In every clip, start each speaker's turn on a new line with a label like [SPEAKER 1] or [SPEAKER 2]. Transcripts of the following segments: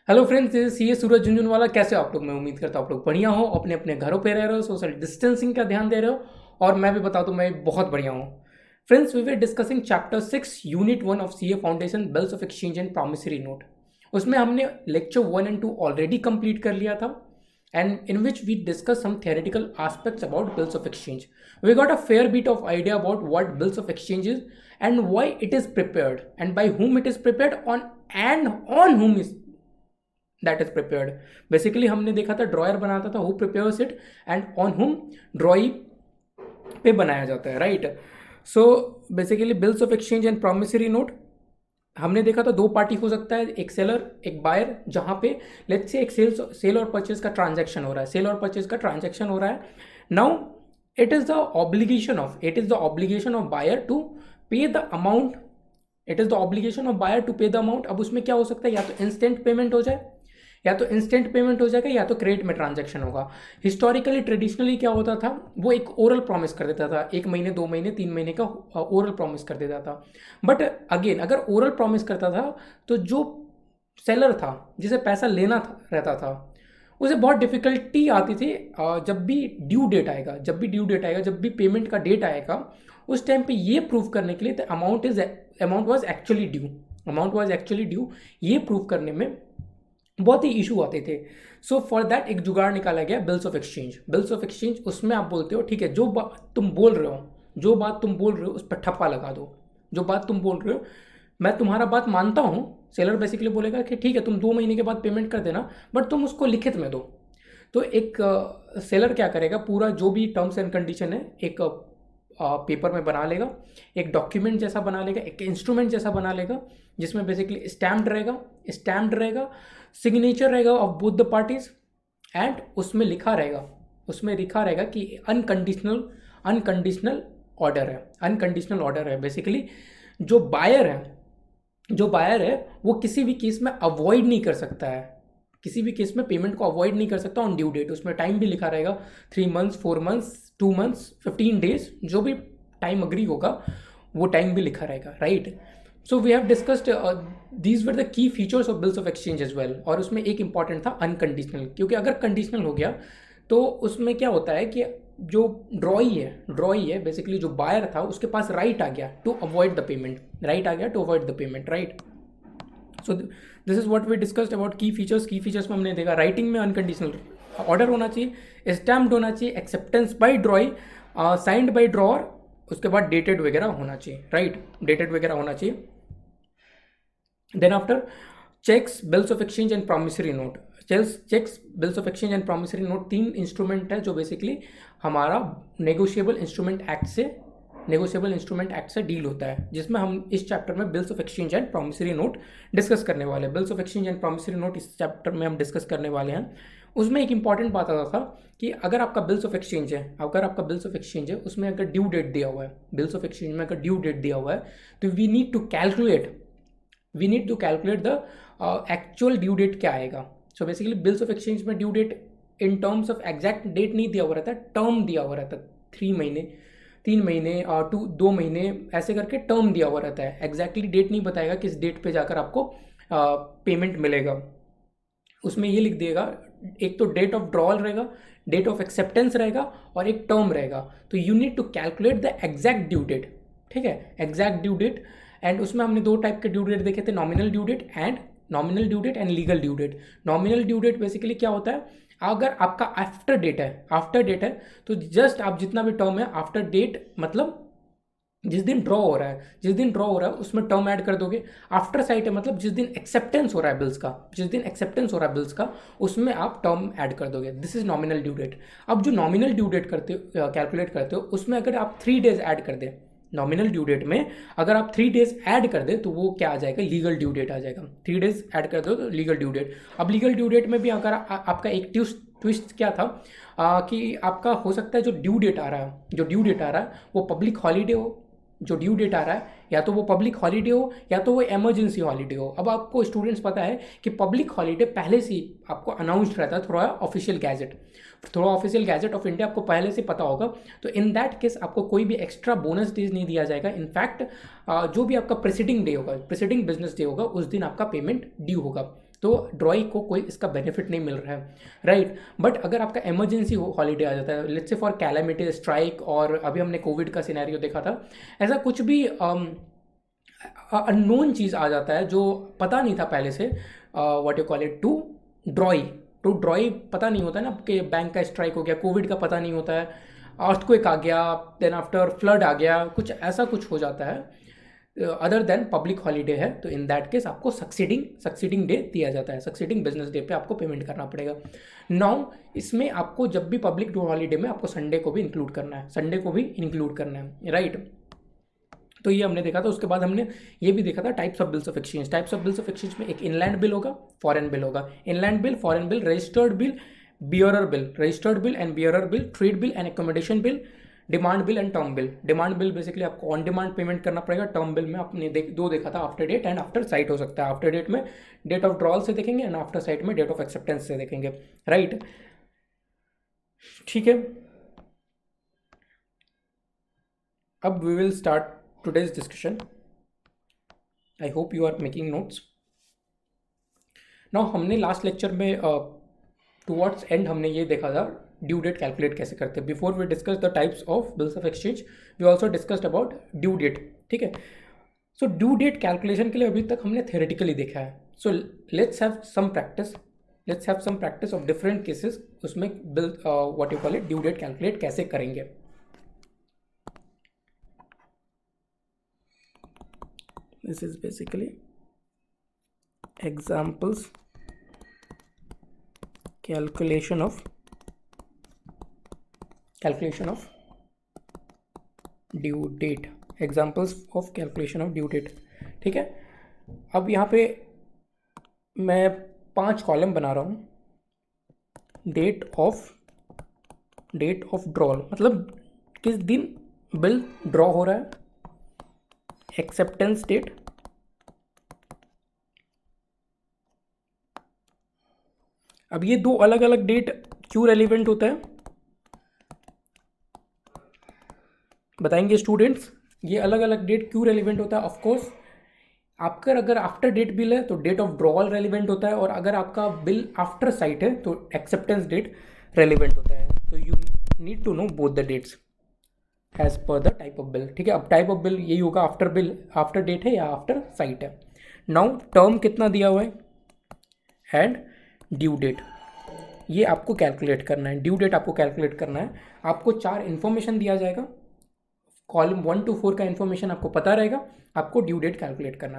[SPEAKER 1] Hello friends, सी ए सूरज झुंझुनवाला। कैसे हो आप लोग? मैं उम्मीद करता हूँ आप लोग बढ़िया हो, अपने अपने घरों पे रह रहे हो, सोशल डिस्टेंसिंग का ध्यान दे रहे हो। और मैं भी बता दूं, मैं बहुत बढ़िया हूँ। Friends, we were discussing chapter 6 unit 1 of C A foundation, bills of exchange and promissory note. उसमें हमने लेक्चर 1 एंड 2 ऑलरेडी कंप्लीट कर लिया था, and in which we discuss some theoretical aspects about bills of exchange. We got a fair bit of idea about what bills of exchange is and why it is prepared and by whom it is prepared on whom is that is prepared. Basically हमने देखा था dryer बनाता था, who prepares it and on whom ड्रॉई पे बनाया जाता है, right. So basically bills of exchange and promissory note हमने देखा था दो पार्टी हो सकता है, एक सेलर एक बायर, जहां पे लेट्स से एक सेल और परचेज का ट्रांजैक्शन हो रहा है, सेल और परचेज का ट्रांजैक्शन हो रहा है। Now it is the obligation of buyer to pay the amount. It is the obligation of buyer to pay the amount. अब उसमें क्या हो सकता है, या तो इंस्टेंट पेमेंट हो जाए, या तो क्रेडिट में ट्रांजैक्शन होगा। हिस्टोरिकली ट्रेडिशनली क्या होता था, वो एक ओरल प्रॉमिस कर देता था, 1 महीने 2 महीने 3 महीने का ओरल प्रॉमिस कर देता था। बट अगेन अगर ओरल प्रॉमिस करता था तो जो सेलर था, जिसे पैसा लेना रहता था, उसे बहुत डिफिकल्टी आती थी। जब भी ड्यू डेट आएगा, जब भी पेमेंट का डेट आएगा, उस टाइम पे ये प्रूव करने के लिए अमाउंट वाज एक्चुअली ड्यू, ये प्रूव करने में बहुत ही इशू आते थे। सो फॉर दैट एक जुगाड़ निकाला गया, बिल्स ऑफ एक्सचेंज। उसमें आप बोलते हो ठीक है, जो बात तुम बोल रहे हो उस पर ठप्पा लगा दो। जो बात तुम बोल रहे हो मैं तुम्हारा बात मानता हूँ। सेलर बेसिकली बोलेगा कि ठीक है, तुम 2 महीने के बाद पेमेंट कर देना, बट तुम उसको लिखित में दो। तो एक सेलर क्या करेगा, पूरा जो भी टर्म्स एंड कंडीशन है एक पेपर में बना लेगा, एक डॉक्यूमेंट जैसा बना लेगा, एक इंस्ट्रूमेंट जैसा बना लेगा, जिसमें बेसिकली स्टैम्प्ड रहेगा, सिग्नेचर रहेगा of both the parties, and उसमें लिखा रहेगा कि अनकंडीशनल ऑर्डर है। बेसिकली जो बायर है वो किसी भी केस में अवॉइड नहीं कर सकता है, किसी भी केस में पेमेंट को अवॉइड नहीं कर सकता ऑन ड्यू डेट। उसमें टाइम भी लिखा रहेगा, 3 मंथ्स 4 मंथ्स 2 मंथ्स 15 डेज, जो भी टाइम अग्री होगा वो टाइम भी लिखा रहेगा, right. So we have discussed these were the key features of bills of exchange as well. और उसमें एक इंपॉर्टेंट था अनकंडीशनल, क्योंकि अगर कंडीशनल हो गया तो उसमें क्या होता है कि जो ड्रॉई है बेसिकली जो बायर था, उसके पास राइट आ गया to avoid the payment, right. So this is what we discussed about key features में हमने देखा राइटिंग में अनकंडीशनल ऑर्डर होना चाहिए, स्टैम्प्ड होना चाहिए, acceptance by drawee, signed by drawer, उसके बाद डेटेड वगैरह होना चाहिए, right. Then after cheques, bills of exchange and promissory note. Cheques, bills of exchange and promissory note 3 instrument है जो बेसिकली हमारा नेगोशिएबल इंस्ट्रूमेंट एक्ट से डील होता है, जिसमें हम इस चैप्टर में bills of exchange and promissory note discuss करने वाले हैं। Bills of exchange and promissory note इस चैप्टर में हम डिस्कस करने वाले हैं। उसमें एक इंपॉर्टेंट बात आता था कि अगर आपका बिल्स ऑफ एक्सचेंज है, उसमें अगर ड्यू डेट दिया हुआ है, तो we need to calculate the actual due date क्या आएगा। So basically bills of exchange में due date in terms of exact date नहीं दिया हुआ रहता, टर्म दिया हुआ रहता है, 3 महीने और 2 महीने ऐसे करके टर्म दिया हुआ रहता है। एग्जैक्टली डेट नहीं बताएगा किस डेट पे जाकर आपको पेमेंट मिलेगा। उसमें ये लिख देगा, एक तो डेट ऑफ ड्रॉल रहेगा, डेट ऑफ एक्सेप्टेंस रहेगा और एक टर्म रहेगा। तो you need to calculate the exact due date, ठीक है, एग्जैक्ट ड्यू डेट। एंड उसमें हमने 2 टाइप के ड्यू डेट देखे थे, nominal due date and legal due date. Nominal due date basically क्या होता है, अगर आपका आफ्टर डेट है तो जस्ट आप जितना भी टर्म है आफ्टर डेट, मतलब जिस दिन ड्रॉ हो रहा है उसमें टर्म ऐड कर दोगे। आफ्टर साइट है मतलब जिस दिन एक्सेप्टेंस हो रहा है बिल्स का, उसमें आप टर्म ऐड कर दोगे। This is nominal due date. अब जो नॉमिनल ड्यू डेट कैलकुलेट करते हो, उसमें अगर आप 3 डेज ऐड कर दें, नॉमिनल ड्यू डेट में अगर आप 3 डेज ऐड कर दे तो वो क्या आ जाएगा, लीगल ड्यू डेट आ जाएगा। 3 डेज ऐड कर दो तो लीगल ड्यू डेट। अब लीगल ड्यू डेट में भी अगर आपका एक ट्विस्ट क्या था, कि आपका हो सकता है जो ड्यू डेट आ रहा है वो पब्लिक हॉलीडे हो, या तो वो पब्लिक हॉलीडे हो या तो वो इमरजेंसी हॉलीडे हो। अब आपको स्टूडेंट्स पता है कि पब्लिक हॉलीडे पहले से ही आपको अनाउंस्ड रहता है through official gazette of India, आपको पहले से पता होगा। तो इन दैट केस आपको कोई भी एक्स्ट्रा बोनस डेज नहीं दिया जाएगा। इनफैक्ट जो भी आपका प्रेसिडिंग बिजनेस डे होगा उस दिन आपका पेमेंट ड्यू होगा। तो ड्रॉई को कोई इसका बेनिफिट नहीं मिल रहा है, राइट। बट अगर आपका इमरजेंसी हॉलीडे आ जाता है, let's say for calamity strike, और अभी हमने कोविड का सिनेरियो देखा था, ऐसा कुछ भी अननोन चीज़ आ जाता है जो पता नहीं था पहले से, what you call it, to drawee पता नहीं होता है ना कि बैंक का स्ट्राइक हो गया, कोविड का पता नहीं होता है, अर्थक्वेक आ गया, देन आफ्टर फ्लड आ गया, कुछ ऐसा कुछ हो जाता है अदर देन पब्लिक हॉलीडे है, तो इन दैट केस आपको सक्सीडिंग डे दिया जाता है, सक्सीडिंग बिजनेस डे पे आपको पेमेंट करना पड़ेगा। नाउ इसमें आपको जब भी पब्लिक हॉलीडे में आपको संडे को भी इंक्लूड करना है, राइट। तो ये हमने देखा था। उसके बाद हमने ये भी देखा था types of bills of exchange में एक इनलैंड बिल होगा, फॉरेन बिल होगा। Inland bill, foreign bill, registered bill and bearer bill, trade bill and accommodation bill, demand bill and term bill. Demand bill basically आपको on demand payment करना पड़ेगा। Term bill में आपने दो देखा था, after date and after sight हो सकता है। आफ्टर डेट में डेट ऑफ ड्रॉल से देखेंगे एंड आफ्टर साइट में डेट ऑफ एक्सेप्टेंस से देखेंगे, राइट। ठीक है, अब we will start today's discussion. I hope you are making notes. Now हमने लास्ट लेक्चर में टुवर्ड्स एंड हमने ये देखा था ड्यू डेट कैलकुलेट कैसे करते हैं। Before we discuss the types of bills of exchange, we also discussed about due date, ठीक है। सो ड्यू डेट कैलकुलेशन के लिए अभी तक हमने थ्योरेटिकली देखा है। So let's have some practice of different cases, उसमें bill what you call it due date calculate कैसे करेंगे। This is basically examples calculation of due date, examples of calculation of due date, ठीक है। अब यहाँ पे मैं 5 कॉलम बना रहा हूँ। डेट ऑफ ड्रॉल मतलब किस दिन बिल ड्रॉ हो रहा है, एक्सेप्टेंस डेट, अब ये 2 अलग अलग डेट क्यों रेलिवेंट होता है बताएंगे स्टूडेंट्स। ये अलग अलग डेट क्यों रेलिवेंट होता है? ऑफ कोर्स आपका अगर आफ्टर डेट बिल है तो डेट ऑफ ड्रॉल रेलिवेंट होता है, और अगर आपका बिल आफ्टर साइट है तो एक्सेप्टेंस डेट रेलिवेंट होता है। तो you need to know both the dates as per the type of bill, ठीक है। अब टाइप ऑफ बिल यही होगा, आफ्टर डेट है या आफ्टर साइट है। नाउ टर्म कितना दिया हुआ है एंड ड्यू डेट, ये आपको कैलकुलेट करना है। ड्यू डेट आपको कैलकुलेट करना है। आपको 4 इन्फॉर्मेशन दिया जाएगा, कॉलम 1 to 4 का इन्फॉर्मेशन आपको पता रहेगा, आपको ड्यू डेट कैलकुलेट करना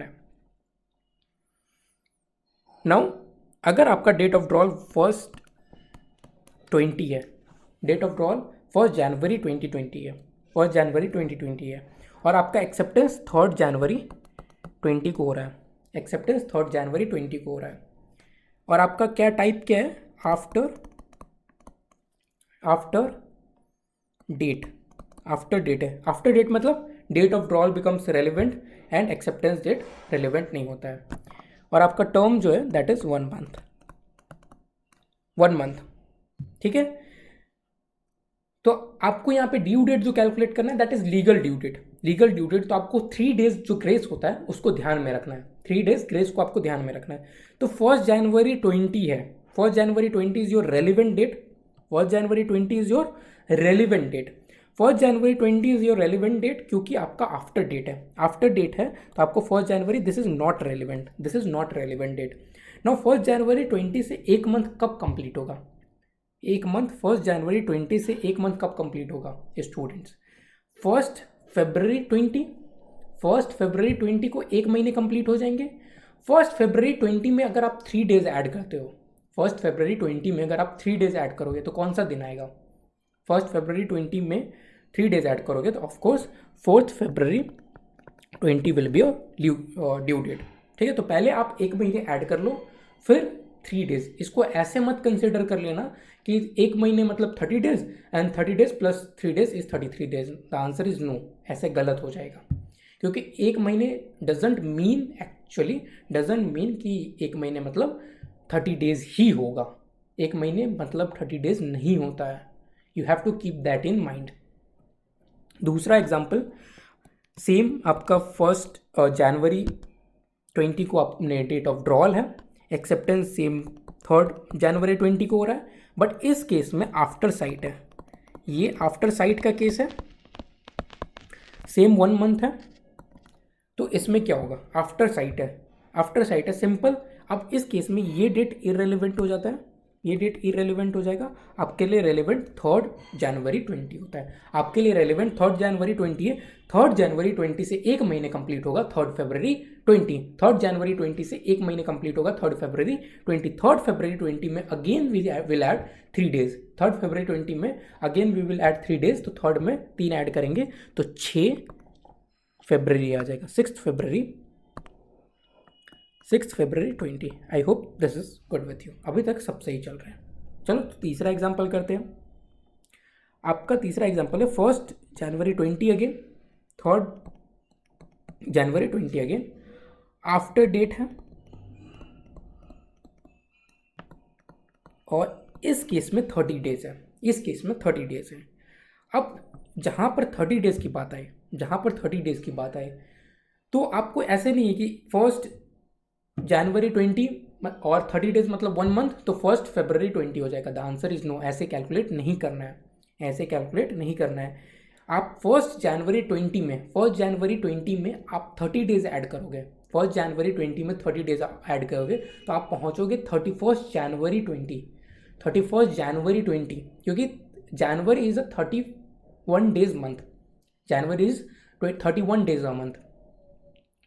[SPEAKER 1] है। नाउ अगर आपका डेट ऑफ ड्रॉल 1 जनवरी 2020 है, और आपका एक्सेप्टेंस 3 जनवरी 20 को हो रहा है, और आपका क्या टाइप क्या है, आफ्टर डेट है। आफ्टर डेट मतलब date of drawal becomes relevant and acceptance date relevant नहीं होता है। और आपका टर्म जो है दैट इज 1 मंथ, ठीक है। तो आपको यहाँ पे ड्यू डेट जो कैलकुलेट करना है that is legal due date. तो आपको 3 डेज जो ग्रेस होता है उसको ध्यान में रखना है। 3 डेज ग्रेस को आपको ध्यान में रखना है। तो 1 जनवरी 20 है, 1 जनवरी 20 is your relevant date. 1 January 20 is your relevant date क्योंकि आपका आफ्टर डेट है, तो आपको 1 January this is not relevant date. Now 1 जनवरी 20 से 1 मंथ कब कंप्लीट होगा? 1 जनवरी 20 से 1 मंथ कब कंप्लीट होगा स्टूडेंट्स? 1 फरवरी 20 को 1 महीने कंप्लीट हो जाएंगे। 1 फरवरी 20 में अगर आप 3 डेज ऐड करते हो, 1 फरवरी 20 में अगर आप 3 डेज ऐड करोगे तो कौन सा दिन आएगा? 1 फरवरी 20 में 3 डेज ऐड करोगे तो of course 4 February 20 will be due date, ठीक है। तो पहले आप 1 महीने ऐड कर लो, फिर 3 डेज। इसको ऐसे मत कंसिडर कर लेना कि 1 महीने मतलब 30 days and 30 days plus 3 days is 33 days. The answer is no, ऐसे गलत हो जाएगा क्योंकि 1 महीने डजंट मीन कि 1 महीने मतलब 30 डेज ही होगा। 1 महीने मतलब 30 डेज नहीं होता है। You have to keep that in mind. दूसरा एग्जाम्पल सेम आपका 1 जनवरी 20 को अपने डेट ऑफ ड्रॉल है, एक्सेप्टेंस सेम 3 जनवरी 20 को हो रहा है, बट इस केस में आफ्टर साइट है, ये आफ्टर साइट का केस है, सेम 1 मंथ है, तो इसमें क्या होगा, आफ्टर साइट है सिंपल। अब इस केस में ये डेट इररेलेवेंट हो जाता है, ये डेट इररेलेवेंट हो जाएगा, आपके लिए रेलेवेंट 3 जनवरी 20 होता है, आपके लिए रेलेवेंट 3 जनवरी 20 है। 3 जनवरी 20 से एक महीने कंप्लीट होगा 3 फरवरी 20, 3 जनवरी 20 से एक महीने कंप्लीट होगा 3 फरवरी 20, 3 फरवरी 20 में again we will add 3 days, 3 फरवरी 20 में again we will add 3 days, तो 3 में 3 ऐड करेंगे तो 6 फरवरी आ जाएगा, 6 फरवरी 20। I hope this is good with you, अभी तक सब सही चल रहा है। चलो तीसरा एग्जाम्पल करते हैं। आपका तीसरा एग्जाम्पल है 1 जनवरी 20 अगेन, 3 जनवरी 20 अगेन, आफ्टर डेट है, और इस केस में 30 डेज है, इस केस में 30 डेज है। अब जहाँ पर 30 डेज की बात आए, जहाँ पर 30 डेज की बात आए, तो आपको ऐसे नहीं है कि 1 जनवरी 20 और 30 डेज मतलब 1 मंथ, तो 1 फरवरी 20 हो जाएगा। द आंसर इज नो, ऐसे कैलकुलेट नहीं करना है, ऐसे कैलकुलेट नहीं करना है। आप 1 जनवरी 20 में, 1 जनवरी 20 में आप 30 डेज ऐड करोगे, 1 जनवरी 20 में 30 डेज ऐड करोगे तो आप पहुंचोगे 31 जनवरी 20, 31 जनवरी 20, क्योंकि जनवरी is a 31 days month, January is 31 days a month,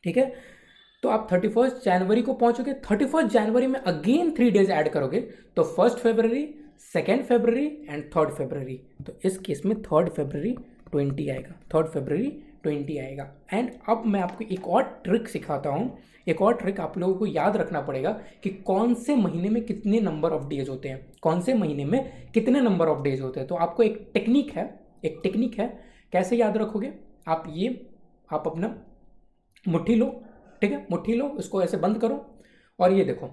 [SPEAKER 1] ठीक है। तो आप 31 जनवरी को पहुंचोगे, 31 जनवरी में अगेन 3 डेज ऐड करोगे तो 1 फरवरी, 2 फरवरी एंड 3 फरवरी, तो इस केस में 3 फरवरी 20 आएगा, 3 फरवरी 20 आएगा। एंड अब मैं आपको एक और ट्रिक सिखाता हूँ, एक और ट्रिक आप लोगों को याद रखना पड़ेगा कि कौन से महीने में कितने नंबर ऑफ डेज होते हैं, कौन से महीने में कितने नंबर ऑफ डेज होते हैं। तो आपको एक टेक्निक है, कैसे याद रखोगे आप, ये आप अपना मुट्ठी लो, ठीक है, मुट्ठी लो, उसको ऐसे बंद करो और ये देखो,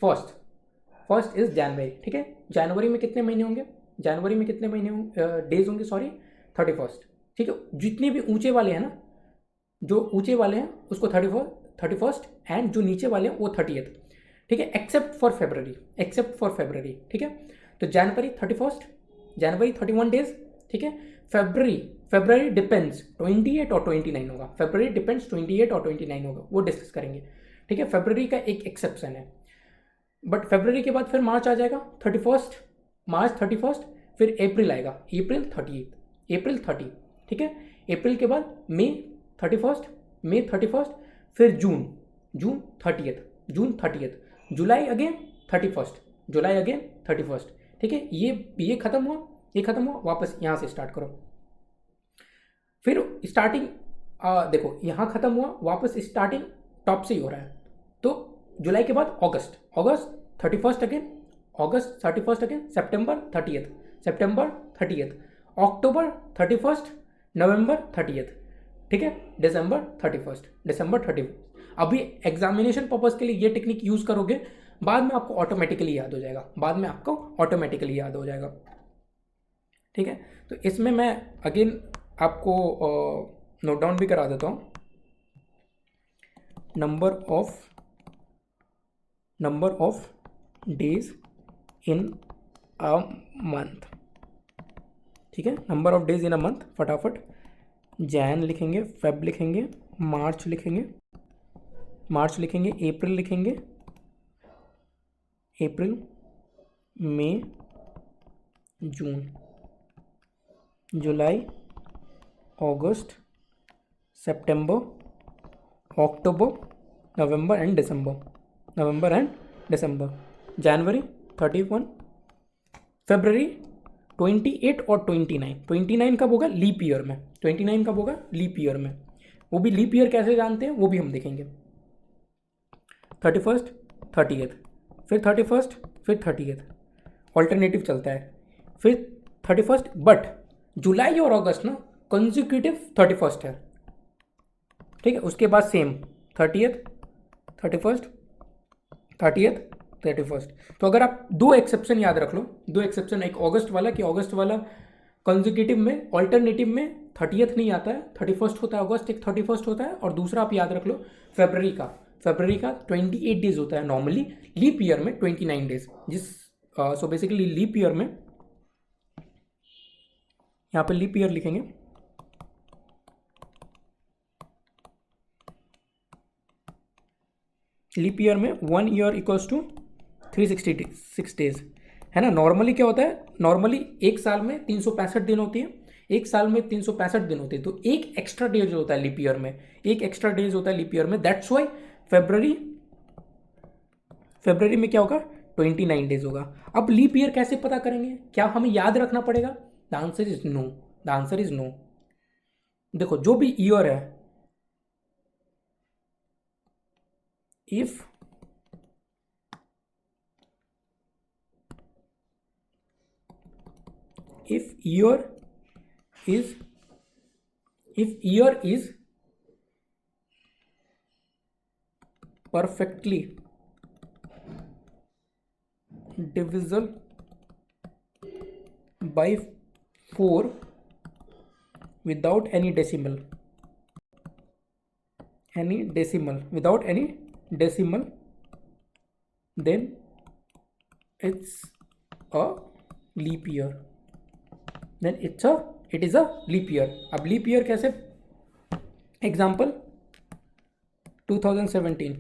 [SPEAKER 1] फर्स्ट इज जनवरी, ठीक है। जनवरी में कितने महीने होंगे, जनवरी में कितने महीने डेज होंगे, सॉरी 31, ठीक है। जितने भी ऊंचे वाले हैं ना, जो ऊंचे वाले हैं उसको 31 एंड जो नीचे वाले हैं वो 30th, ठीक है, एक्सेप्ट फॉर फेब्रवरी, ठीक है। तो जनवरी 31, जनवरी 31 डेज, ठीक है। फरवरी डिपेंड्स 28 और 29 होगा, फरवरी डिपेंड्स 28 और 29 होगा, वो डिस्कस करेंगे, ठीक है। फरवरी का एक एक्सेप्शन है, बट फरवरी के बाद फिर मार्च आ जाएगा 31, मार्च 31, फिर अप्रैल आएगा, अप्रैल 30, ठीक है। अप्रैल के बाद मई 31, फिर जून 30th, जुलाई अगेन 31, ठीक है। ये खत्म हुआ, वापस यहाँ से स्टार्ट करो, फिर स्टार्टिंग देखो यहाँ खत्म हुआ, वापस स्टार्टिंग टॉप से ही हो रहा है। तो जुलाई के बाद अगस्त 31 अगेन, सितंबर 30th, अक्टूबर 31, नवंबर 30th, ठीक है, दिसंबर 31। अभी एग्जामिनेशन पर्पज के लिए ये टेक्निक यूज करोगे, बाद में आपको ऑटोमेटिकली याद हो जाएगा, ठीक है। तो इसमें मैं अगेन आपको नोट डाउन भी करा देता हूँ, number of days in a month, ठीक है, number of days in a month. फटाफट जैन लिखेंगे, फेब लिखेंगे, मार्च लिखेंगे, अप्रैल, मई, जून, जुलाई, अगस्त, सितंबर, अक्टूबर, नवंबर एंड दिसंबर, जनवरी 31, फरवरी 28 और 29 कब होगा, लीप ईयर में, 29 कब होगा, लीप ईयर में। वो भी लीप ईयर कैसे जानते हैं वो भी हम देखेंगे। 31, 30th, फिर 31, फिर 30th, ऑल्टरनेटिव चलता है, फिर 31, बट जुलाई और अगस्त ना कंसेक्यूटिव 31 है, ठीक है। उसके बाद सेम 30th, 31, 30th, तो अगर आप 2 एक्सेप्शन याद रख लो, 2 एक्सेप्शन, एक अगस्त वाला कि अगस्त वाला कंसेक्यूटिव में, ऑल्टरनेटिव में 30th नहीं आता है, 31st होता है अगस्त, एक 31st होता है, और दूसरा आप याद रख लो फरवरी का, फरवरी का 28 डेज होता है नॉर्मली, लीप ईयर में 29 days. So basically leap year में यहाँ पे लीप ईयर लिखेंगे, लीप ईयर में 1 ईयर इक्वल्स टू 366 डेज है ना। नॉर्मली क्या होता है, नॉर्मली एक साल में 365 दिन होती है, एक साल में 365 दिन होते हैं, तो एक एक्स्ट्रा डेज होता है लीप ईयर में, एक एक्स्ट्रा डेज होता है लीप ईयर में। दैट्स वाई फरवरी में क्या होगा, 29 डेज होगा। अब लीप ईयर कैसे पता करेंगे, क्या हमें याद रखना पड़ेगा? The answer is no, the answer is no. देखो जो भी ईयर है, if year is perfectly divisible by 4 without any decimal, then it's a leap year, it is a leap year। अब leap year कैसे, example 2017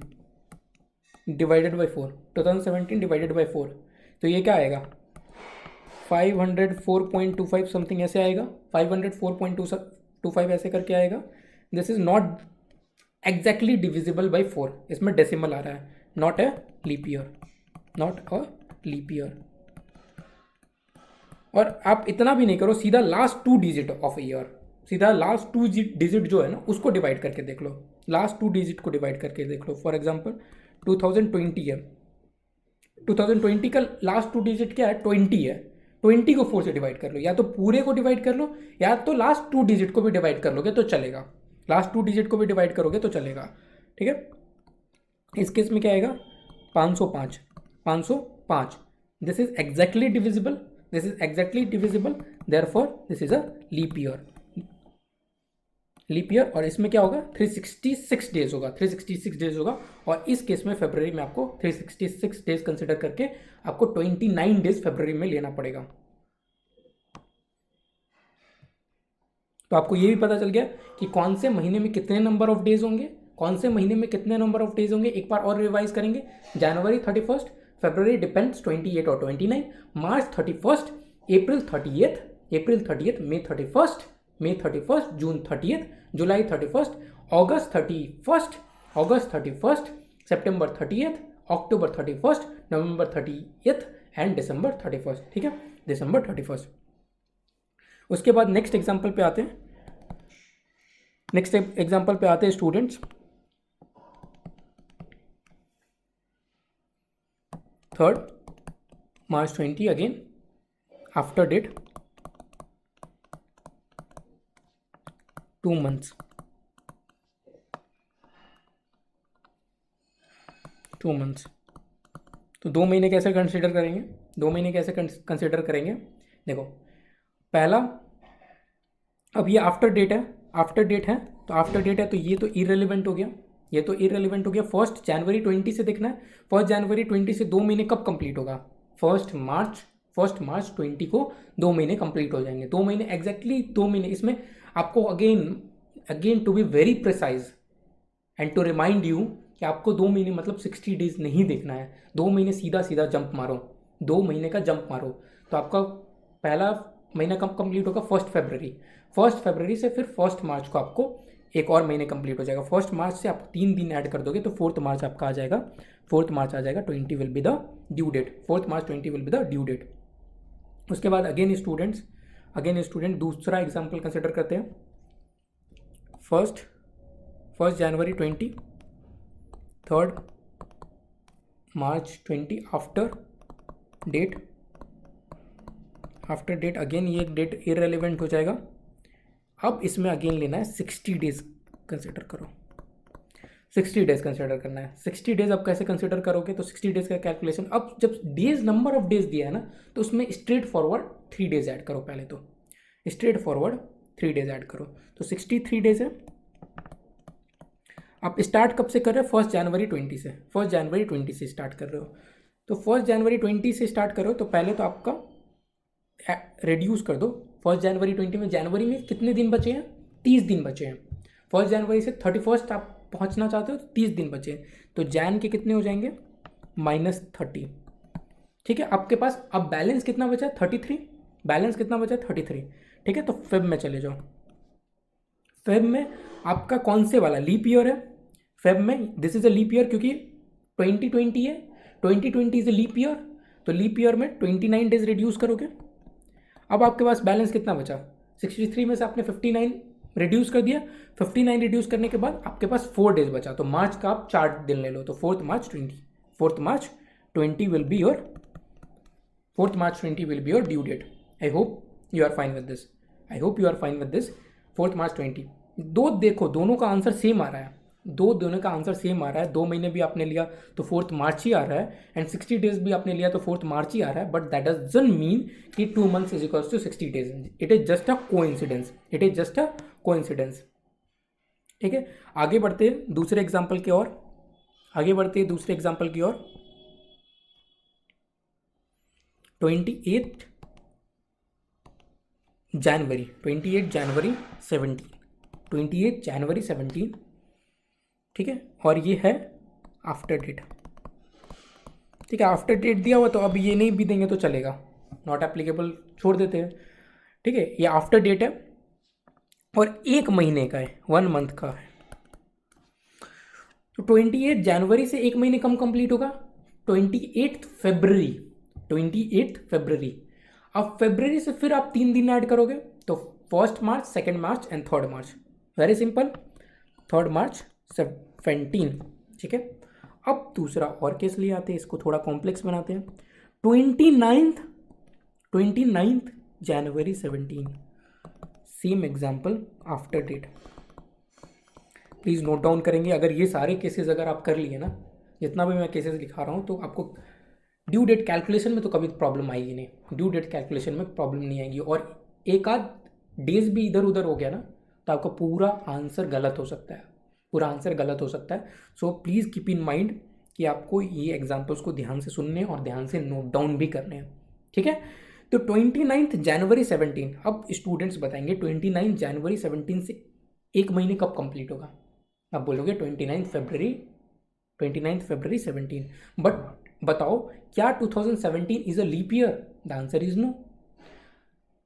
[SPEAKER 1] divided by 4, 2017 divided by 4, तो ये क्या आएगा 504.25 समथिंग ऐसे आएगा, 504.25 ऐसे करके आएगा। This is not exactly divisible by 4, इसमें डेसिमल आ रहा है, not a leap year, not a leap year. और आप इतना भी नहीं करो, सीधा लास्ट 2 डिजिट ऑफ ईयर, सीधा लास्ट 2 डिजिट जो है ना उसको डिवाइड करके देख लो, लास्ट 2 डिजिट को डिवाइड करके देख लो। फॉर एग्जांपल 2020 है, 2020 का लास्ट 2 डिजिट क्या है, 20 है, 20 को 4 से डिवाइड कर लो, या तो पूरे को डिवाइड कर लो या तो लास्ट 2 डिजिट को भी डिवाइड कर लोगे तो चलेगा, लास्ट 2 डिजिट को भी डिवाइड करोगे तो चलेगा, ठीक है। इस केस में क्या आएगा 505, this is exactly divisible, this is exactly divisible, therefore this is a leap year, और इसमें क्या होगा 366 डेज होगा, 366 डेज होगा। और इस केस में फरवरी में आपको 366 डेज कंसिडर करके आपको 29 डेज फरवरी में लेना पड़ेगा। तो आपको ये भी पता चल गया कि कौन से महीने में कितने नंबर ऑफ डेज होंगे, कौन से महीने में कितने नंबर ऑफ डेज होंगे। एक बार और रिवाइज करेंगे, जनवरी 31, फरवरी डिपेंड्स 28 और 29, मार्च 31, अप्रैल 30th, May 31st, June 30th, July 31st, August 31st, September 30th, October 31st, November 30th and December 31st, ठीक है, दिसंबर 31st। उसके बाद नेक्स्ट एग्जाम्पल पे आते हैं students. 3rd March 20 again after date 2 months, 2 months। तो 2 महीने कैसे कंसिडर करेंगे, 2 महीने कैसे कंसिडर करेंगे, देखो पहला, अब ये आफ्टर डेट है तो ये तो इररिलेवेंट हो गया, 1 जनवरी 20 से देखना है, 1 जनवरी 20 से 2 महीने कब कंप्लीट होगा, 1 मार्च 20 को 2 महीने कंप्लीट हो जाएंगे, 2 महीने एग्जैक्टली 2 महीने। इसमें आपको again to be very precise and to remind you कि आपको 2 महीने मतलब 60 डेज नहीं देखना है, 2 महीने सीधा जंप मारो, 2 महीने का जंप मारो। तो आपका पहला महीना कब कंप्लीट होगा 1 फरवरी से फिर 1 मार्च को आपको एक और महीने कंप्लीट हो जाएगा। 1 मार्च से आप 3 दिन ऐड कर दोगे तो 4 मार्च आपका आ जाएगा, 20 will be the due date, 4 March 20 will be the due date. उसके बाद अगेन स्टूडेंट दूसरा एग्जाम्पल कंसिडर करते हैं। 1 जनवरी 20, 3rd March 20 after date again ये डेट इररिलेवेंट हो जाएगा। अब इसमें अगेन लेना है 60 डेज कंसिडर करो, 60 डेज कंसिडर करना है। 60 डेज अब कैसे कंसिडर करोगे, तो 60 डेज का कैलकुलेशन, अब जब डेज नंबर ऑफ डेज दिया है ना तो उसमें स्ट्रेट फॉरवर्ड 3 डेज ऐड करो, पहले तो स्ट्रेट फॉरवर्ड 3 डेज ऐड करो, तो 63 डेज है। आप स्टार्ट कब से कर रहे हो? 1 जनवरी 20 से, 1 जनवरी 20 से स्टार्ट कर रहे हो। तो 1 जनवरी 20 से स्टार्ट करो तो पहले तो आपका रिड्यूस कर दो। 1 जनवरी 20 में, जनवरी में कितने दिन बचे हैं? 30 दिन बचे हैं। 1 जनवरी से 31 आप पहुंचना चाहते हो तो 30 दिन बचे हैं, तो जैन के कितने हो जाएंगे? -30। ठीक है, आपके पास अब बैलेंस कितना बचा है? 33। बैलेंस कितना बचा है? 33। ठीक है, तो फेब में चले जाओ। फेब में आपका कौन से वाला लीप ईयर है? फेब में this is a leap year क्योंकि 2020 है, 2020 इज अ लीप ईयर, तो लीप ईयर में 29 डेज रिड्यूस करोगे। अब आपके पास बैलेंस कितना बचा? 63 में से आपने 59 रिड्यूस कर दिया। 59 रिड्यूस करने के बाद आपके पास 4 डेज बचा, तो मार्च का आप 4 दिन ले लो, तो 4 March 20 will be your 4 March 20 will be your due date. I hope you are fine with this. I hope you are fine with this. 4 March 20। दो देखो, दोनों का आंसर सेम आ रहा है, दोनों का आंसर सेम आ रहा है। 2 महीने भी आपने लिया तो 4 मार्च ही आ रहा है, एंड 60 डेज भी आपने लिया तो 4 मार्च ही आ रहा है। बट दैट डजंट मीन कि 2 months is equals to 60 days. It is just a coincidence, it is just a coincidence. ठीक है, आगे बढ़ते हैं दूसरे एग्जाम्पल की ओर, आगे बढ़ते हैं दूसरे एग्जाम्पल की ओर। 28 जनवरी 17, 28 जनवरी 17। ठीक है, और ये है आफ्टर डेट। ठीक है, आफ्टर डेट दिया हुआ तो अब ये नहीं भी देंगे तो चलेगा, नॉट एप्लीकेबल छोड़ देते हैं। ठीक है, ये आफ्टर डेट है और 1 महीने का है, 1 month का है। तो 28 जनवरी से 1 महीने कम कंप्लीट होगा, 28 फरवरी, 28 फरवरी। अब फरवरी से फिर आप 3 दिन ऐड करोगे तो 1 मार्च, 2 मार्च एंड 3 मार्च। वेरी सिंपल, 3 मार्च 17। ठीक है, अब दूसरा और केस लिए आते हैं, इसको थोड़ा कॉम्प्लेक्स बनाते हैं। 29 जनवरी 17, same example after date. Please note down करेंगे। अगर ये सारे केसेस अगर आप कर लिए ना, जितना भी मैं केसेस दिखा रहा हूँ, तो आपको ड्यू डेट कैलकुलेशन में तो कभी प्रॉब्लम आएगी नहीं, ड्यू डेट कैलकुलेशन में प्रॉब्लम नहीं आएगी। और एक आध डेज भी इधर उधर हो गया ना तो आपका पूरा आंसर गलत हो सकता है, पूरा आंसर गलत हो सकता है। So please keep in mind कि आपको ये एग्जाम्पल्स को ध्यान से सुनने और ध्यान से नोट डाउन भी करने हैं। ठीक है, तो 29 जनवरी 17। अब स्टूडेंट्स बताएंगे 29 जनवरी 17 से 1 महीने कब कंप्लीट होगा? आप बोलोगे 29 फरवरी 17। बट बताओ, क्या 2017 is a leap year? The answer is no.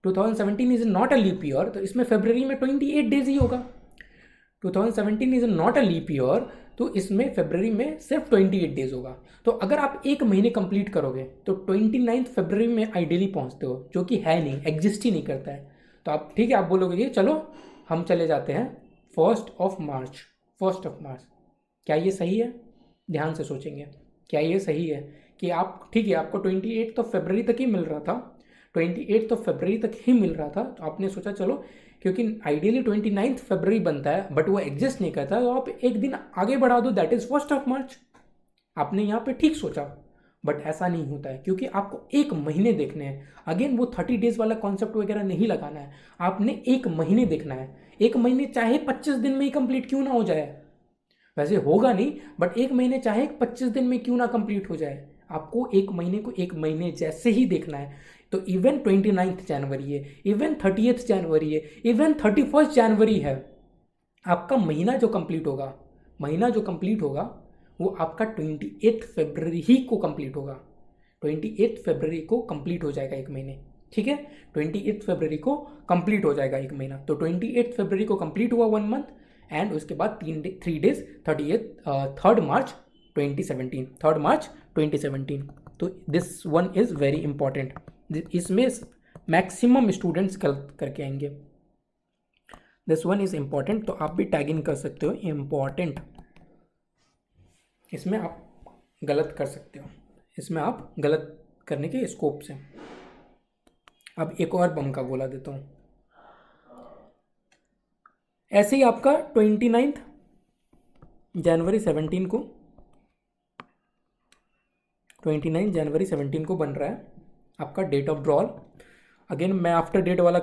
[SPEAKER 1] 2017 is not a leap year, तो इसमें फरवरी में 28 डेज ही होगा। 2017 is not a leap year, तो इसमें फरवरी में सिर्फ 28 डेज होगा। तो अगर आप 1 महीने कंप्लीट करोगे तो 29 फरवरी में आइडियली पहुंचते हो, जो कि है नहीं, एग्जिस्ट ही नहीं करता है। तो आप ठीक है, आप बोलोगे कि चलो हम चले जाते हैं 1 मार्च। क्या ये सही है? ध्यान से सोचेंगे, क्या ये सही है कि आप, ठीक है, आपको 28 तो फरवरी तक ही मिल रहा था, 28 तो फरवरी तक ही मिल रहा था, तो आपने सोचा चलो, क्योंकि आइडियली 29 फरवरी बनता है बट वो एग्जिस्ट नहीं करता, तो आप 1 दिन आगे बढ़ा दो, दैट इज 1 मार्च। आपने यहाँ पे ठीक सोचा, बट ऐसा नहीं होता है, क्योंकि आपको 1 महीने देखने हैं। अगेन वो 30 डेज वाला कॉन्सेप्ट वगैरह नहीं लगाना है, आपने 1 महीने देखना है। 1 महीने चाहे 25 दिन में ही कंप्लीट क्यों ना हो जाए, वैसे होगा नहीं, बट 1 महीने चाहे 25 दिन में क्यों ना कंप्लीट हो जाए, आपको 1 महीने को 1 महीने जैसे ही देखना है। तो इवन 29 जनवरी है, इवन 30 जनवरी है, इवन 31 जनवरी है, आपका महीना जो कंप्लीट होगा, वो आपका 28 फरवरी ही को कंप्लीट होगा। 28 फरवरी को कंप्लीट हो जाएगा 1 महीने। ठीक है, 28 फरवरी को कंप्लीट हो जाएगा 1 महीना। तो 28 फरवरी को कंप्लीट हुआ 1 मंथ, एंड उसके बाद 3 डेज 3 मार्च 2017। तो this one is very important, इसमें मैक्सिमम स्टूडेंट्स गलत करके आएंगे। दिस वन इज इंपॉर्टेंट, तो आप भी टैग इन कर सकते हो इंपॉर्टेंट, इसमें आप गलत कर सकते हो, इसमें आप गलत करने के स्कोप से। अब एक और बम का गोला देता हूँ। ऐसे ही आपका 29 जनवरी 17 को 29 जनवरी 17 को बन रहा है आपका डेट ऑफ ड्रॉल। अगेन मैं आफ्टर डेट वाला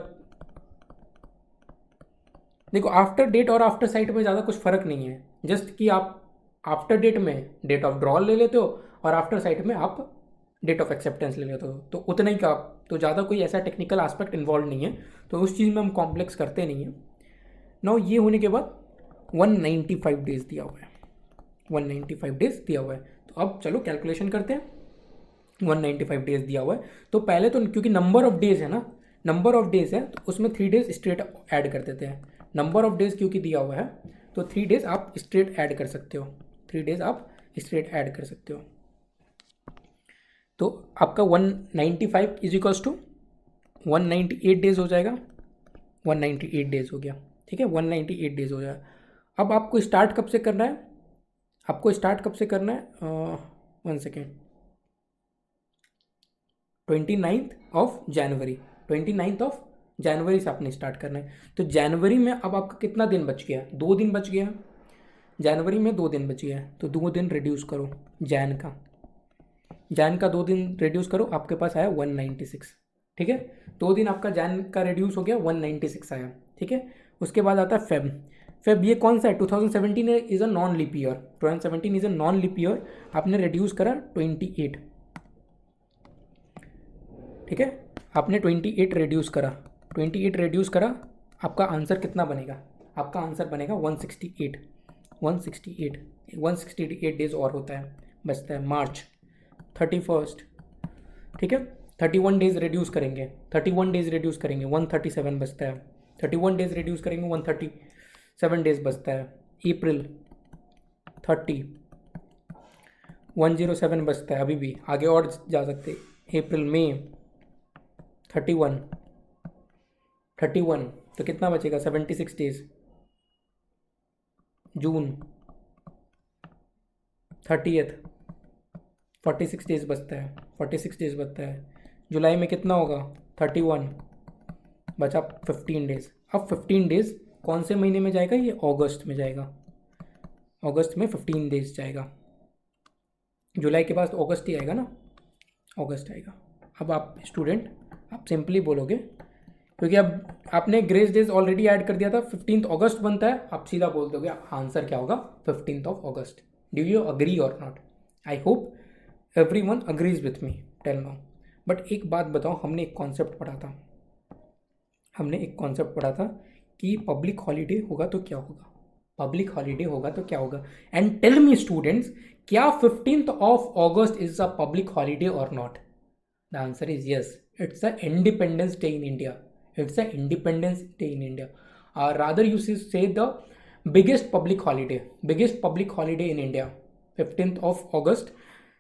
[SPEAKER 1] देखो आफ्टर डेट और आफ्टर साइट में ज़्यादा कुछ फ़र्क नहीं है, जस्ट कि आप आफ्टर डेट में डेट ऑफ ड्रॉल ले लेते हो और आफ्टर साइट में आप डेट ऑफ एक्सेप्टेंस ले लेते हो, तो उतना ही का, तो ज़्यादा कोई ऐसा टेक्निकल एस्पेक्ट इन्वॉल्व नहीं है, तो उस चीज़ में हम कॉम्प्लेक्स करते नहीं हैं। नाउ ये होने के बाद 195 डेज दिया हुआ है, 195 डेज दिया हुआ है। तो अब चलो कैलकुलेशन करते हैं। 195 डेज दिया हुआ है, तो पहले तो क्योंकि नंबर ऑफ डेज है ना, नंबर ऑफ डेज है तो उसमें 3 डेज स्ट्रेट ऐड कर देते हैं। नंबर ऑफ डेज क्योंकि दिया हुआ है तो 3 डेज आप स्ट्रेट ऐड कर सकते हो, 3 डेज आप स्ट्रेट ऐड कर सकते हो। तो आपका 195 इज इक्वल्स टू 198 डेज हो जाएगा, 198 डेज हो गया, ठीक है, 198 डेज हो जाएगा। अब आपको स्टार्ट कब से करना है, आपको स्टार्ट कब से करना है, 1 सेकेंड, 29 ऑफ जनवरी से आपने स्टार्ट करना है। तो जनवरी में अब आपका कितना दिन बच गया, 2 दिन बच गया, जनवरी में 2 दिन बच गया है, तो 2 दिन रिड्यूस करो जैन का 2 दिन रिड्यूस करो, आपके पास आया 196, ठीक है। 2 दिन आपका जैन का रिड्यूस हो गया, 196 आया, ठीक है। उसके बाद आता है फेब ये कौन सा है, 2017 is a non leap year, 2017 is a non leap year, आपने रिड्यूस करा 28, ठीक है, आपने 28 रिड्यूस करा, 28 रिड्यूस करा, आपका आंसर कितना बनेगा, आपका आंसर बनेगा 168, 168 डेज और होता है, बचता है मार्च 31, ठीक है। 31 डेज रिड्यूस करेंगे, 31 डेज रिड्यूस करेंगे 137 बचता है, 31 डेज रिड्यूस करेंगे 137 डेज बचता है। अप्रैल 30, 107 बचता है, अभी भी आगे और जा सकते हैं। अप्रैल मई 31, तो कितना बचेगा 76 डेज। जून 30, 46 डेज बचता है, 46 डेज बचता है। जुलाई में कितना होगा 31, बचा 15 डेज। अब 15 डेज कौन से महीने में जाएगा, ये अगस्त में जाएगा, अगस्त में 15 डेज जाएगा। जुलाई के बाद अगस्त ही आएगा ना, अगस्त आएगा। अब आप स्टूडेंट आप सिंपली बोलोगे, क्योंकि अब आपने ग्रेस डेज ऑलरेडी ऐड कर दिया था, 15 अगस्त बनता है, आप सीधा बोल दोगे आंसर क्या होगा 15 अगस्त। डू यू अग्री और not? I hope everyone agrees with me tell now. But एक बात बताओ, हमने एक कॉन्सेप्ट पढ़ा था कि पब्लिक हॉलीडे होगा तो क्या होगा, पब्लिक हॉलीडे होगा तो क्या होगा। एंड टेल मी स्टूडेंट्स, क्या 15th of August is a public holiday और not? The answer is yes, it's a independence day in India, it's an independence day in India, or rather you should say the biggest public holiday in India, 15th of August।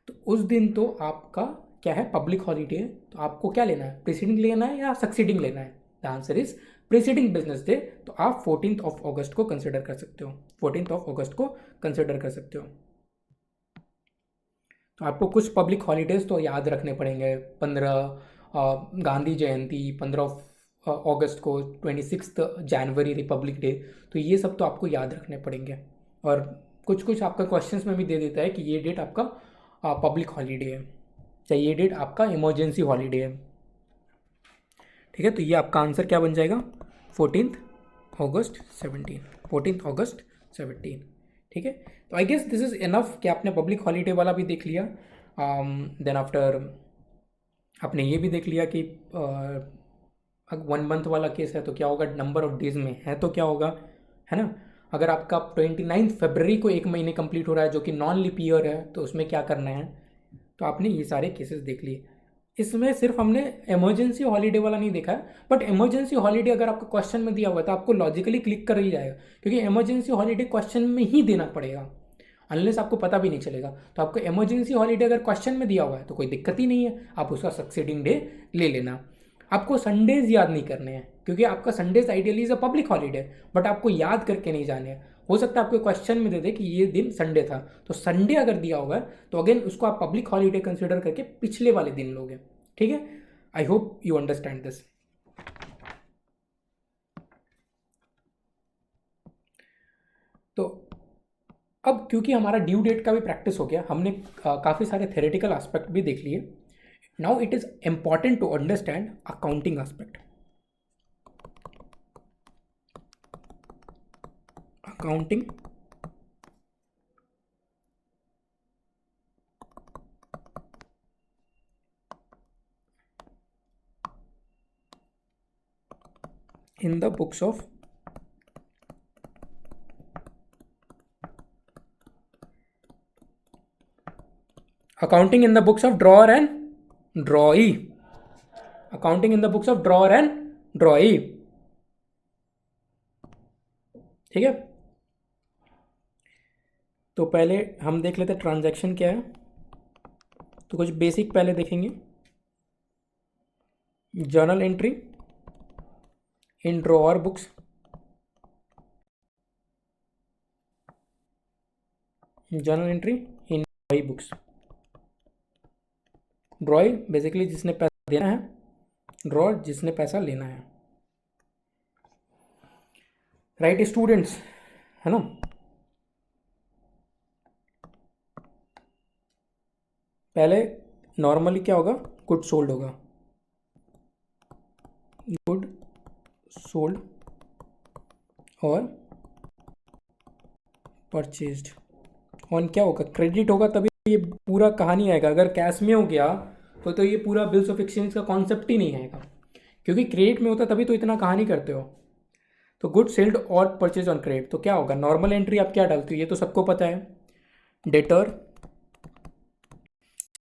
[SPEAKER 1] तो उस दिन तो आपका क्या है, public holiday है, तो आपको क्या लेना है, प्रीसीडिंग लेना है या सक्सीडिंग लेना है? The answer is preceding business day. तो आप 14th ऑफ अगस्त को कंसिडर कर सकते हो, 14th ऑफ अगस्त को कंसिडर कर सकते हो। तो आपको कुछ पब्लिक हॉलीडेज तो याद रखने पड़ेंगे, 15 गांधी जयंती, 15 अगस्त को, 26 जनवरी रिपब्लिक डे, तो ये सब तो आपको याद रखने पड़ेंगे। और कुछ कुछ आपका क्वेश्चंस में भी दे देता है कि ये डेट आपका पब्लिक हॉलीडे है, चाहे ये डेट आपका इमरजेंसी हॉलीडे है, ठीक है। तो ये आपका आंसर क्या बन जाएगा 14th अगस्त 17, 14th अगस्त 17, ठीक है। तो I guess this is enough कि आपने पब्लिक हॉलीडे वाला भी देख लिया। देन आफ्टर आपने ये भी देख लिया कि 1 मंथ वाला केस है तो क्या होगा, नंबर ऑफ डेज में है तो क्या होगा, है ना। अगर आपका 29 फरवरी को 1 महीने कंप्लीट हो रहा है जो कि नॉन लीप ईयर है, तो उसमें क्या करना है। तो आपने ये सारे केसेस देख लिए। इसमें सिर्फ हमने इमरजेंसी हॉलीडे वाला नहीं देखा है, बट इमरजेंसी हॉलीडे अगर आपको क्वेश्चन में दिया हुआ है तो आपको लॉजिकली क्लिक कर ही जाएगा, क्योंकि इमरजेंसी हॉलीडे क्वेश्चन में ही देना पड़ेगा, अनलेस आपको पता भी नहीं चलेगा। तो आपको इमरजेंसी हॉलीडे अगर क्वेश्चन में दिया हुआ है तो कोई दिक्कत ही नहीं है, आप उसका सक्सीडिंग डे ले लेना। आपको संडेज याद नहीं करने हैं, क्योंकि आपका Sundays ideally is a public holiday, but आपको याद करके नहीं जाने हैं। हो सकता है आपको क्वेश्चन में दे दे कि ये दिन संडे था, तो संडे अगर दिया हुआ है तो अगेन उसको आप पब्लिक हॉलीडे कंसिडर करके पिछले वाले दिन लोगे, ठीक है। I hope you understand this. तो अब क्योंकि हमारा ड्यू डेट का भी प्रैक्टिस हो गया, हमने काफ़ी सारे थेरेटिकल एस्पेक्ट भी देख लिए। Now it is important to understand accounting aspect. Accounting in the books of accounting in the books of drawer and drawee. Accounting in the books of drawer and drawee. ठीक है, तो पहले हम देख लेते ट्रांजैक्शन क्या है। तो कुछ बेसिक पहले देखेंगे। Journal entry in drawer books, journal entry in ड्रॉई books. ड्रॉई basically जिसने पैसा देना है, ड्रॉअर जिसने पैसा लेना है। राइट स्टूडेंट्स, है ना। पहले नॉर्मली क्या होगा, गुड सोल्ड होगा, गुड सोल्ड और परचेज्ड ऑन क्या होगा, क्रेडिट होगा, तभी ये पूरा कहानी आएगा। अगर कैश में हो गया तो ये पूरा बिल्स ऑफ एक्सचेंज का कॉन्सेप्ट ही नहीं आएगा, क्योंकि क्रेडिट में होता तभी तो इतना कहानी करते हो। तो गुड सेल्ड और परचेज ऑन क्रेडिट, तो क्या होगा, नॉर्मल एंट्री आप क्या डालते हो, ये तो सबको पता है, डेटर।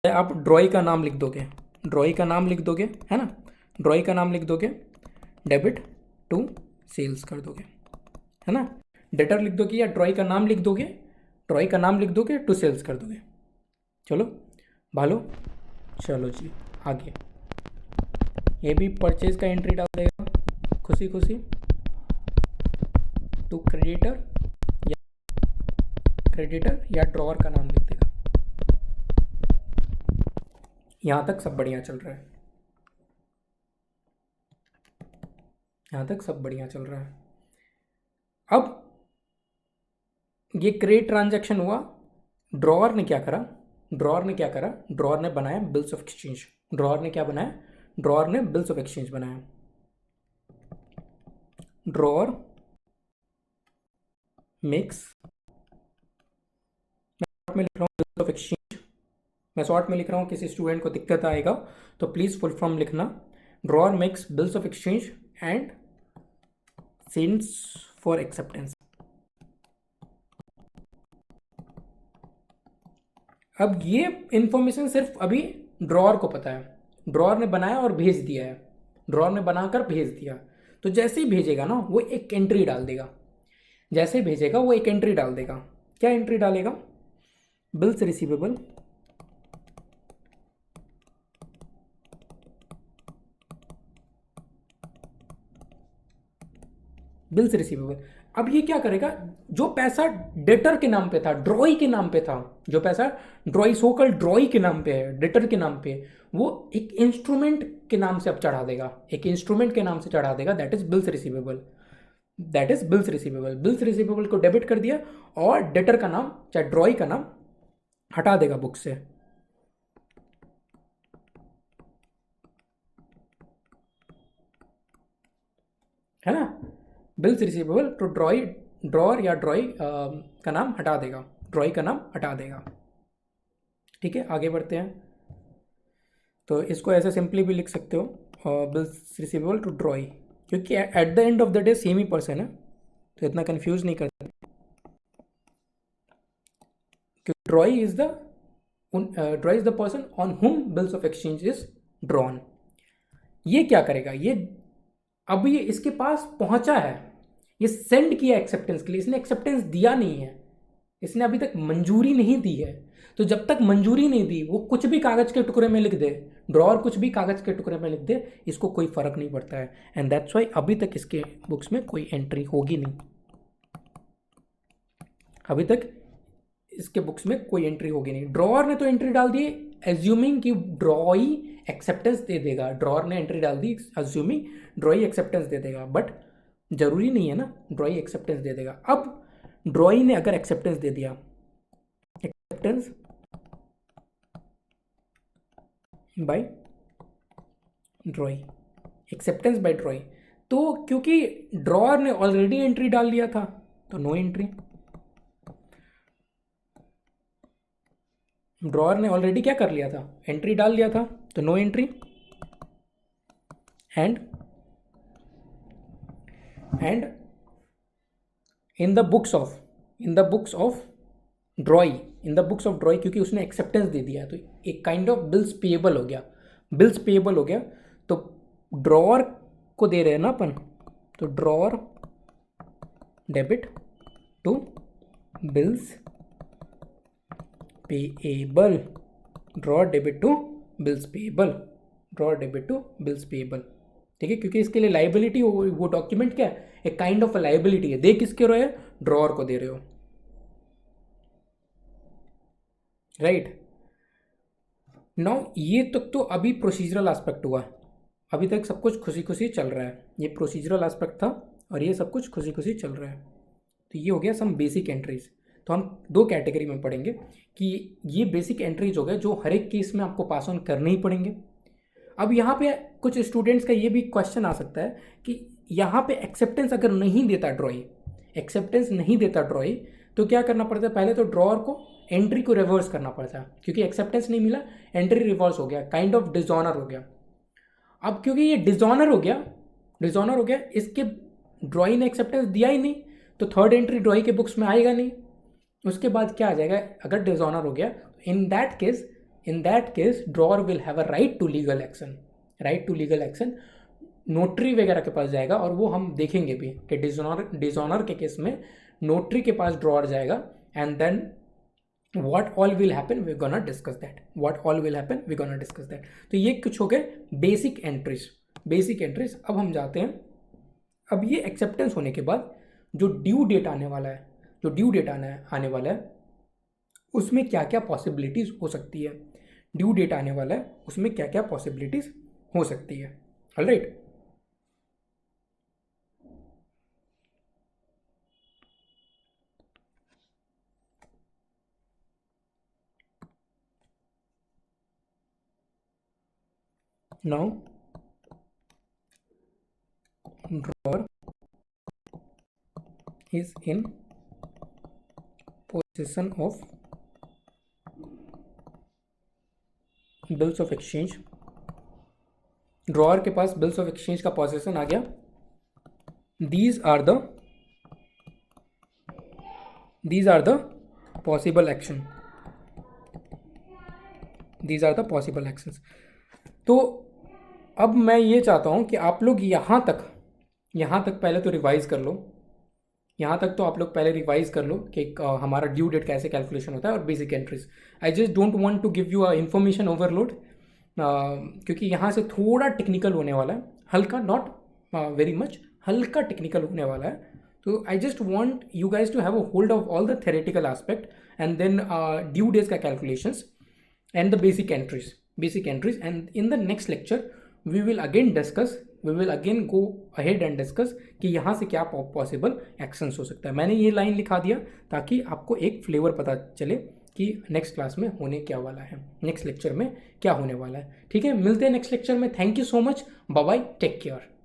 [SPEAKER 1] आप ड्रॉई का नाम लिख दोगे, ड्रॉई का नाम लिख दोगे, है ना, ड्रॉई का नाम लिख दोगे, डेबिट टू सेल्स कर दोगे, है ना। डेटर लिख दोगे या ड्रॉई का नाम लिख दोगे, ड्रॉई का नाम लिख दोगे, टू सेल्स कर दोगे। चलो भालो, चलो जी आगे। ये भी परचेज का एंट्री डाल देगा खुशी खुशी, टू क्रेडिटर या ड्रॉअर का नाम लिख देगा। यहां तक सब बढ़िया चल रहा है, यहां तक सब बढ़िया चल रहा है। अब ये क्रेडिट ट्रांजैक्शन हुआ, ड्रॉअर ने क्या करा, ड्रॉअर ने बनाया बिल्स ऑफ एक्सचेंज। ड्रॉअर ने क्या बनाया, ड्रॉअर ने बिल्स ऑफ एक्सचेंज बनाया। ड्रॉअर मेक्स, मैं लिख रहा हूँ बिल्स ऑफ एक्सचेंज, मैं शॉर्ट में लिख रहा हूँ, किसी स्टूडेंट को दिक्कत आएगा तो प्लीज फुल फॉर्म लिखना। Drawer makes bills of exchange and sends for acceptance. अब ये इंफॉर्मेशन सिर्फ अभी ड्रॉअर को पता है, ड्रॉअर ने बनाया और भेज दिया है, ड्रॉअर ने बनाकर भेज दिया। तो जैसे ही भेजेगा ना वो एक एंट्री डाल देगा, जैसे ही भेजेगा वो एक एंट्री डाल देगा। क्या एंट्री डालेगा, बिल्स रिसीवेबल बिल्स रिसीवेबल। अब ये क्या करेगा, जो पैसा डेटर के नाम पे था, ड्रॉई के नाम पे था, जो पैसा ड्रॉई सोकल ड्रॉई के नाम पे है, डेटर के नाम पे, वो एक इंस्ट्रूमेंट के नाम से अब चढ़ा देगा, एक इंस्ट्रूमेंट के नाम से चढ़ा देगा, that is bills receivable, that is bills receivable. Bills receivable को डेबिट कर दिया और डेटर का नाम चाहे ड्रॉई का नाम हटा देगा बुक से, है ना। बिल्स रिसीवेबल तो ड्रॉअर या ड्रॉई का नाम हटा देगा, ड्रॉई का नाम हटा देगा। ठीक है, आगे बढ़ते हैं। तो इसको ऐसे सिंपली भी लिख सकते हो, बिल्स रिसीवेबल टू ड्रॉई, क्योंकि at the end of the day same ही पर्सन है, तो इतना कंफ्यूज नहीं करते। Drawee is the person on whom bills of exchange is drawn. ये क्या करेगा, ये अब ये इसके पास पहुंचा है, ये सेंड किया एक्सेप्टेंस के लिए, इसने एक्सेप्टेंस दिया नहीं है, इसने अभी तक मंजूरी नहीं दी है। तो जब तक मंजूरी नहीं दी, वो कुछ भी कागज के टुकड़े में लिख दे, ड्रॉअर कुछ भी कागज के टुकड़े में लिख दे, इसको कोई फर्क नहीं पड़ता है। एंड दैट्स वाई अभी तक इसके बुक्स में कोई एंट्री होगी नहीं, अभी तक इसके बुक्स में कोई एंट्री होगी नहीं। ड्रॉअर ने तो एंट्री डाल दी एज्यूमिंग कि ड्रॉई एक्सेप्टेंस दे देगा, ड्रॉअर ने एंट्री डाल दी एज्यूमिंग ड्रॉई एक्सेप्टेंस दे देगा, बट जरूरी नहीं है ना ड्रॉई एक्सेप्टेंस दे देगा। अब ड्रॉई ने अगर एक्सेप्टेंस दे दिया, एक्सेप्टेंस बाय ड्रॉई, एक्सेप्टेंस बाय ड्रॉई, तो क्योंकि ड्रॉअर ने ऑलरेडी एंट्री डाल लिया था, तो नो एंट्री। ड्रॉअर ने ऑलरेडी क्या कर लिया था, एंट्री डाल दिया था, तो no entry. And in the books of drawee क्योंकि उसने एक्सेप्टेंस दे दिया तो एक काइंड ऑफ बिल्स पेएबल हो गया। तो ड्रॉअर को दे रहे हैं ना अपन, तो drawer debit to bills payable, drawer debit to bills payable. ठीक है, क्योंकि इसके लिए लाइबिलिटी, वो डॉक्यूमेंट क्या है, एक काइंड ऑफ लाइबिलिटी है। दे किसके रहे हो, ड्रॉअर को दे रहे हो, राइट। नाउ ये तक तो अभी प्रोसीजरल एस्पेक्ट हुआ, अभी तक सब कुछ खुशी खुशी चल रहा है। ये प्रोसीजरल एस्पेक्ट था और ये सब कुछ खुशी खुशी चल रहा है। तो ये हो गया सम बेसिक एंट्रीज। तो हम दो कैटेगरी में पढ़ेंगे कि ये बेसिक एंट्रीज हो गए जो हर एक केस में आपको पास ऑन करने ही पड़ेंगे। अब यहाँ पे कुछ स्टूडेंट्स का ये भी क्वेश्चन आ सकता है कि यहाँ पे एक्सेप्टेंस अगर नहीं देता ड्रॉई, तो क्या करना पड़ता है, पहले तो ड्रॉअर को एंट्री को रिवर्स करना पड़ता है, क्योंकि एक्सेप्टेंस नहीं मिला, एंट्री रिवर्स हो गया, काइंड ऑफ डिसऑनर हो गया। अब क्योंकि ये डिसऑनर हो गया, इसके ड्रॉई ने एक्सेप्टेंस दिया ही नहीं, तो थर्ड एंट्री ड्रॉई के बुक्स में आएगा नहीं। उसके बाद क्या आ जाएगा, अगर डिसऑनर हो गया, in that case drawer will have a right to legal action, notary वगैरह के पास जाएगा। और वो हम देखेंगे भी कि डिसऑनर के केस में नोटरी के पास ड्रॉअर जाएगा, and then what all will happen we're gonna discuss that। तो ये कुछ हो गए बेसिक एंट्रीज। अब हम जाते हैं, अब ये एक्सेप्टेंस होने के बाद जो ड्यू डेट आने वाला है, उसमें क्या क्या पॉसिबिलिटीज हो सकती है, alright. Now drawer is in possession of bills of exchange। Drawer के पास बिल्स ऑफ एक्सचेंज का पोजेशन आ गया। these are the possible actions। तो अब मैं ये चाहता हूँ कि आप लोग यहाँ तक पहले तो रिवाइज कर लो, कि हमारा ड्यू डेट कैसे कैलकुलेशन होता है और basic entries. I just don't want to give you a information overload, क्योंकि यहाँ से थोड़ा टेक्निकल होने वाला है, हल्का, नॉट वेरी मच, हल्का टेक्निकल होने वाला है। तो I just want you guys to have a hold of all the theoretical aspect, and then due days का calculations and the basic entries. And in the next lecture we will again go ahead and discuss कि यहाँ से क्या possible actions हो सकता है। मैंने ये लाइन लिखा दिया ताकि आपको एक फ्लेवर पता चले कि नेक्स्ट क्लास में होने क्या वाला है, नेक्स्ट लेक्चर में क्या होने वाला है। ठीक है, मिलते हैं नेक्स्ट लेक्चर में। Thank you so much, bye bye, take care.